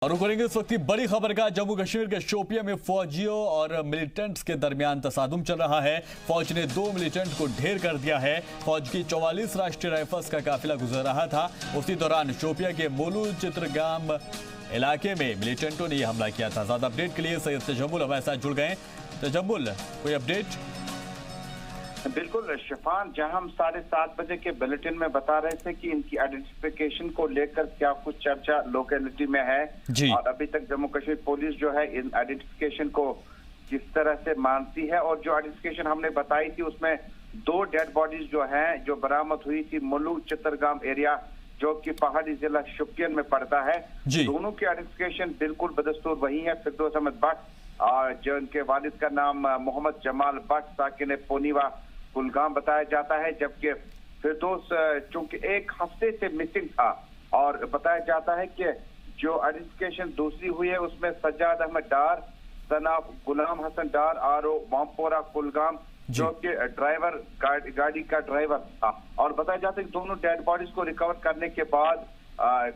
और करेंगे इस वक्त की बड़ी खबर का। जम्मू कश्मीर के शोपियां में फौजियों और मिलिटेंट्स के दरमियान तसादुम चल रहा है। फौज ने 2 मिलिटेंट को ढेर कर दिया है। फौज की 44 राष्ट्रीय राइफल्स का काफिला गुजर रहा था। उसी दौरान शोपियां के मोलू चित्रगाम इलाके में मिलिटेंटों ने यह हमला किया था। ज्यादा अपडेट के लिए सैयद तजम्मुल हमारे साथ जुड़ गए। तजम्मुल, कोई अपडेट? बिल्कुल शिफान, जहां हम 7:30 बजे के बुलेटिन में बता रहे थे कि इनकी आइडेंटिफिकेशन को लेकर क्या कुछ चर्चा लोकेलिटी में है और अभी तक जम्मू कश्मीर पुलिस जो है इन आइडेंटिफिकेशन को किस तरह से मानती है। और जो आइडेंटिफिकेशन हमने बताई थी उसमें 2 डेड बॉडीज जो हैं जो बरामद हुई थी मुलू चित्रगाम एरिया जो कि पहाड़ी जिला शोपियान में पड़ता है। दोनों की आइडेंटिफिकेशन बिल्कुल बदस्तूर वही है। फिरदौस अहमद भट्ट और जो उनके वालिद का नाम मोहम्मद जमाल भट्ट साकिन पोनीवा कुलगाम बताया जाता है, जबकि फिरदौस चूंकि 1 हफ्ते से मिसिंग था और बताया जाता है कि जो आइडेंटिफिकेशन दूसरी हुई है उसमें सज्जाद अहमद डार सनाफ गुलाम हसन डार आरो वामपोरा कुलगाम जो कि ड्राइवर गाड़ी का ड्राइवर था। और बताया जाता है कि दोनों डेड बॉडीज को रिकवर करने के बाद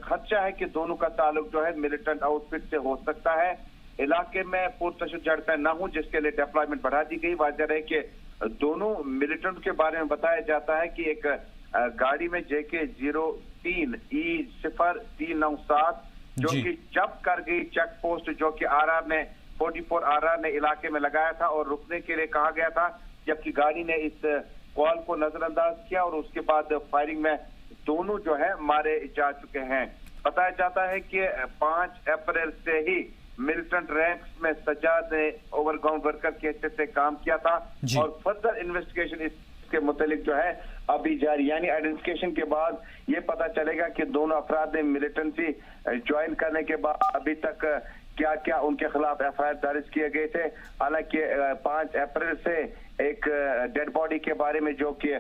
खदशा है कि दोनों का ताल्लुक जो है मिलिटेंट आउटफिट से हो सकता है। इलाके में पुरतशद्दुद झड़पें न हो जिसके लिए डिप्लॉयमेंट बढ़ा दी गई। वजह है कि दोनों मिलिटेंट के बारे में बताया जाता है कि एक गाड़ी में JK 03 E0397 जो कि जब्त कर गई चेक पोस्ट जो कि RR ने 44 RR ने इलाके में लगाया था और रुकने के लिए कहा गया था, जबकि गाड़ी ने इस कॉल को नजरअंदाज किया और उसके बाद फायरिंग में दोनों जो है मारे जा चुके हैं। बताया जाता है कि 5 अप्रैल से ही मिलिटेंट रैंक्स में सज्जाद ने ओवरग्राउंड वर्कर के हिस्से से काम किया था और फर्दर इन्वेस्टिगेशन इसके मुतालिक जो है अभी जारी, यानी आइडेंटिफिकेशन के बाद ये पता चलेगा कि दोनों अफराद ने मिलिटेंसी ज्वाइन करने के बाद अभी तक क्या क्या उनके खिलाफ FIR दर्ज किए गए थे। हालांकि 5 अप्रैल से एक डेड बॉडी के बारे में जो कि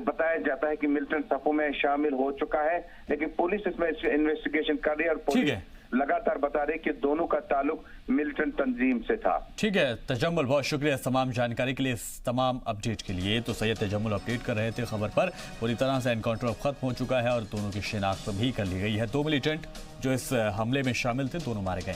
बताया जाता है कि मिलिटेंट सफों में शामिल हो चुका है, लेकिन पुलिस इसमें इन्वेस्टिगेशन कर रही है और पुलिस लगातार बता रहे कि दोनों का ताल्लुक मिलिटेंट तंजीम से था। ठीक है तजम्मुल, बहुत शुक्रिया तमाम जानकारी के लिए, इस तमाम अपडेट के लिए। तो सैयद तजम्मुल अपडेट कर रहे थे खबर पर। पूरी तरह से एनकाउंटर अब खत्म हो चुका है और दोनों की शिनाख्त भी कर ली गई है। 2 मिलिटेंट जो इस हमले में शामिल थे दोनों मारे गए।